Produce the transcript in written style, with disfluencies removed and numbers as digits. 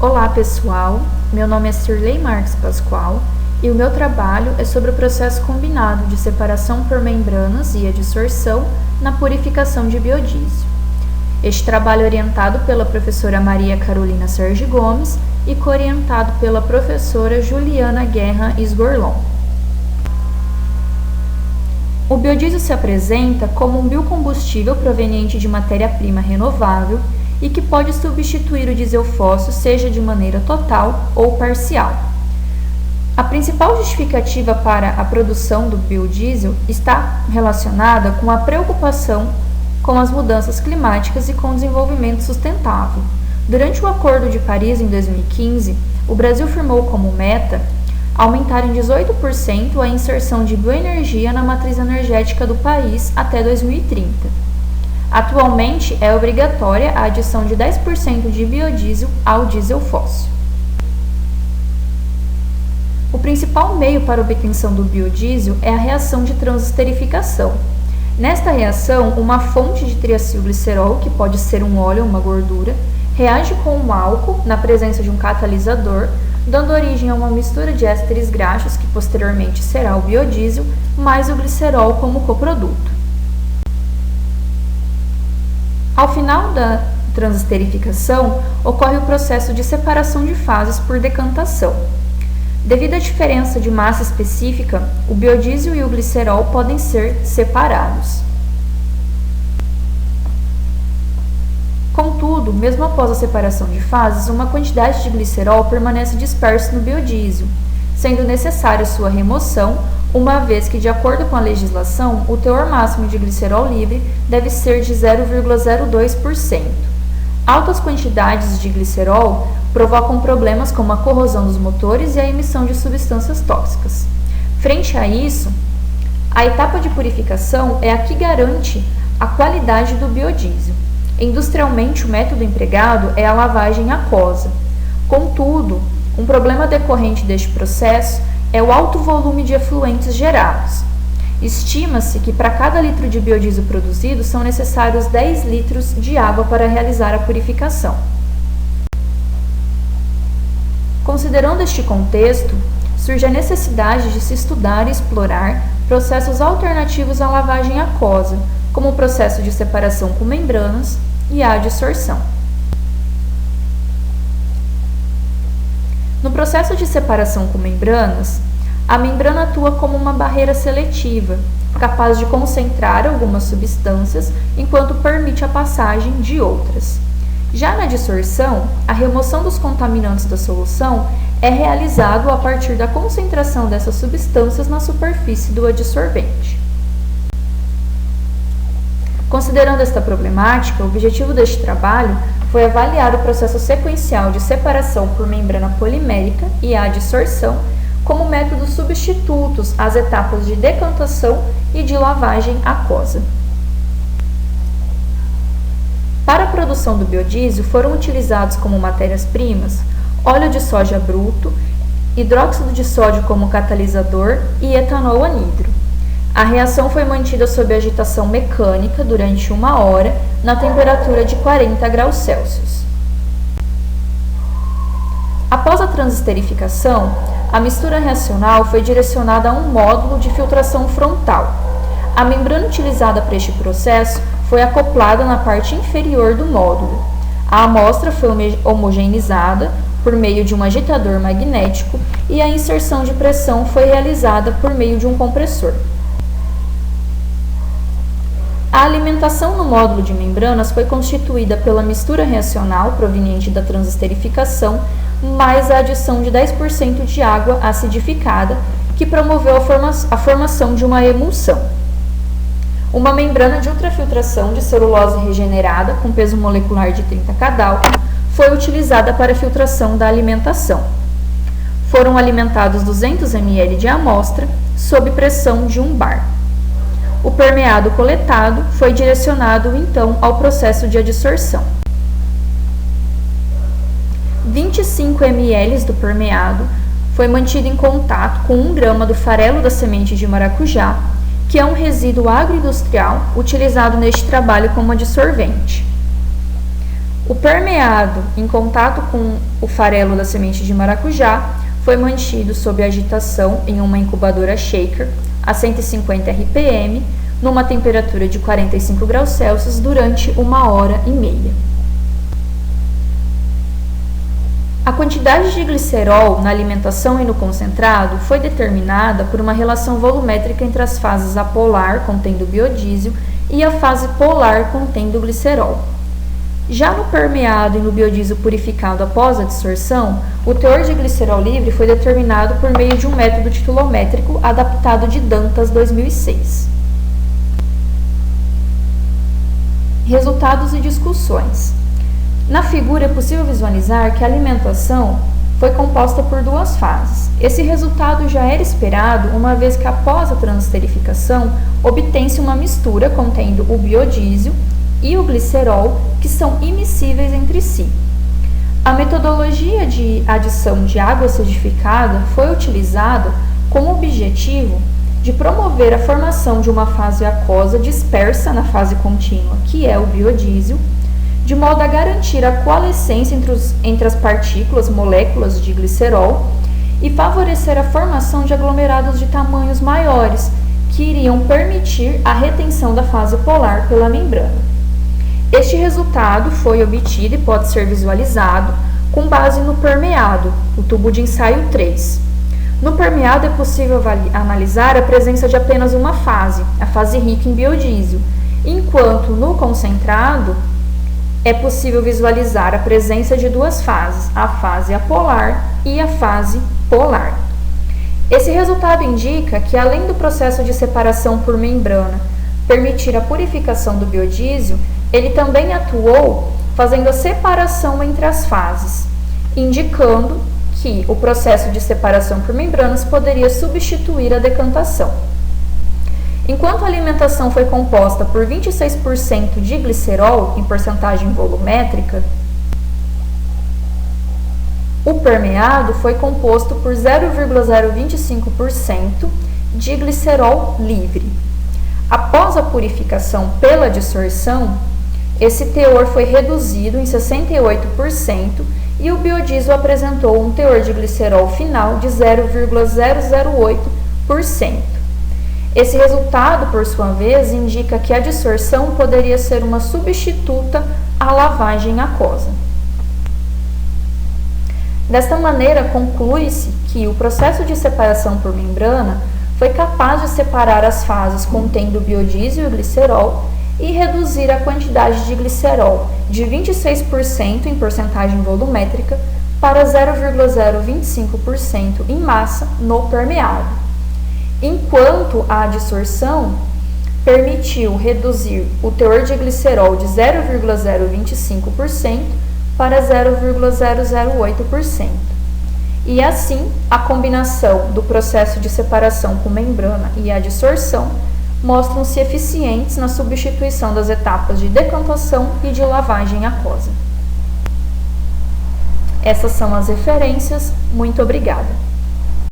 Olá pessoal, meu nome é Cirlei Marques Pascoal e o meu trabalho é sobre o processo combinado de separação por membranas e adsorção na purificação de biodiesel. Este trabalho é orientado pela professora Maria Carolina Sergi Gomes e coorientado pela professora Juliana Guerra Esgorlon. O biodiesel se apresenta como um biocombustível proveniente de matéria-prima renovável e que pode substituir o diesel fóssil, seja de maneira total ou parcial. A principal justificativa para a produção do biodiesel está relacionada com a preocupação com as mudanças climáticas e com o desenvolvimento sustentável. Durante o Acordo de Paris, em 2015, o Brasil firmou como meta aumentar em 18% a inserção de bioenergia na matriz energética do país até 2030. Atualmente, é obrigatória a adição de 10% de biodiesel ao diesel fóssil. O principal meio para a obtenção do biodiesel é a reação de transesterificação. Nesta reação, uma fonte de triacilglicerol, que pode ser um óleo ou uma gordura, reage com um álcool na presença de um catalisador, dando origem a uma mistura de ésteres graxos, que posteriormente será o biodiesel, mais o glicerol como coproduto. Ao final da transesterificação, ocorre o processo de separação de fases por decantação. Devido à diferença de massa específica, o biodiesel e o glicerol podem ser separados. Contudo, mesmo após a separação de fases, uma quantidade de glicerol permanece disperso no biodiesel, sendo necessária sua remoção, uma vez que, de acordo com a legislação, o teor máximo de glicerol livre deve ser de 0,02%. Altas quantidades de glicerol provocam problemas como a corrosão dos motores e a emissão de substâncias tóxicas. Frente a isso, a etapa de purificação é a que garante a qualidade do biodiesel. Industrialmente, o método empregado é a lavagem aquosa. Contudo, um problema decorrente deste processo é o alto volume de efluentes gerados. Estima-se que para cada litro de biodiesel produzido são necessários 10 litros de água para realizar a purificação. Considerando este contexto, surge a necessidade de se estudar e explorar processos alternativos à lavagem aquosa, como o processo de separação com membranas e a adsorção. No processo de separação com membranas, a membrana atua como uma barreira seletiva, capaz de concentrar algumas substâncias enquanto permite a passagem de outras. Já na adsorção, a remoção dos contaminantes da solução é realizada a partir da concentração dessas substâncias na superfície do adsorvente. Considerando esta problemática, o objetivo deste trabalho foi avaliar o processo sequencial de separação por membrana polimérica e a adsorção como métodos substitutos às etapas de decantação e de lavagem aquosa. Para a produção do biodiesel foram utilizados como matérias-primas óleo de soja bruto, hidróxido de sódio como catalisador e etanol anidro. A reação foi mantida sob agitação mecânica durante 1 hora na temperatura de 40 graus Celsius. Após a transesterificação, a mistura reacional foi direcionada a um módulo de filtração frontal. A membrana utilizada para este processo foi acoplada na parte inferior do módulo. A amostra foi homogeneizada por meio de um agitador magnético e a inserção de pressão foi realizada por meio de um compressor. A alimentação no módulo de membranas foi constituída pela mistura reacional proveniente da transesterificação, mais a adição de 10% de água acidificada, que promoveu a formação de uma emulsão. Uma membrana de ultrafiltração de celulose regenerada, com peso molecular de 30 kDa, foi utilizada para a filtração da alimentação. Foram alimentados 200 ml de amostra, sob pressão de 1 bar. O permeado coletado foi direcionado, então, ao processo de adsorção. 25 ml do permeado foi mantido em contato com 1 grama do farelo da semente de maracujá, que é um resíduo agroindustrial utilizado neste trabalho como adsorvente. O permeado, em contato com o farelo da semente de maracujá, foi mantido sob agitação em uma incubadora shaker a 150 RPM, numa temperatura de 45 graus Celsius durante 1h30. A quantidade de glicerol na alimentação e no concentrado foi determinada por uma relação volumétrica entre as fases apolar, contendo biodiesel, e a fase polar, contendo glicerol. Já no permeado e no biodiesel purificado após a dissorção, o teor de glicerol livre foi determinado por meio de um método titulométrico adaptado de Dantas 2006. Resultados e discussões. Na figura é possível visualizar que a alimentação foi composta por duas fases. Esse resultado já era esperado, uma vez que após a transesterificação obtém-se uma mistura contendo o biodiesel e o glicerol, que são immiscíveis entre si. A metodologia de adição de água acidificada foi utilizada com o objetivo de promover a formação de uma fase aquosa dispersa na fase contínua, que é o biodiesel, de modo a garantir a coalescência entre as partículas, moléculas de glicerol, e favorecer a formação de aglomerados de tamanhos maiores, que iriam permitir a retenção da fase polar pela membrana. Este resultado foi obtido e pode ser visualizado com base no permeado, o tubo de ensaio 3. No permeado é possível analisar a presença de apenas uma fase, a fase rica em biodiesel, enquanto no concentrado é possível visualizar a presença de duas fases, a fase apolar e a fase polar. Esse resultado indica que, além do processo de separação por membrana permitir a purificação do biodiesel, ele também atuou fazendo a separação entre as fases, indicando que o processo de separação por membranas poderia substituir a decantação. Enquanto a alimentação foi composta por 26% de glicerol em porcentagem volumétrica, o permeado foi composto por 0,025% de glicerol livre. Após a purificação pela dissorção, esse teor foi reduzido em 68% e o biodiesel apresentou um teor de glicerol final de 0,008%. Esse resultado, por sua vez, indica que a dissorção poderia ser uma substituta à lavagem aquosa. Desta maneira, conclui-se que o processo de separação por membrana foi capaz de separar as fases contendo biodiesel e glicerol e reduzir a quantidade de glicerol de 26% em porcentagem volumétrica para 0,025% em massa no permeado, enquanto a dissorção permitiu reduzir o teor de glicerol de 0,025% para 0,008%. E assim, a combinação do processo de separação com membrana e a dissorção mostram-se eficientes na substituição das etapas de decantação e de lavagem aquosa. Essas são as referências. Muito obrigada.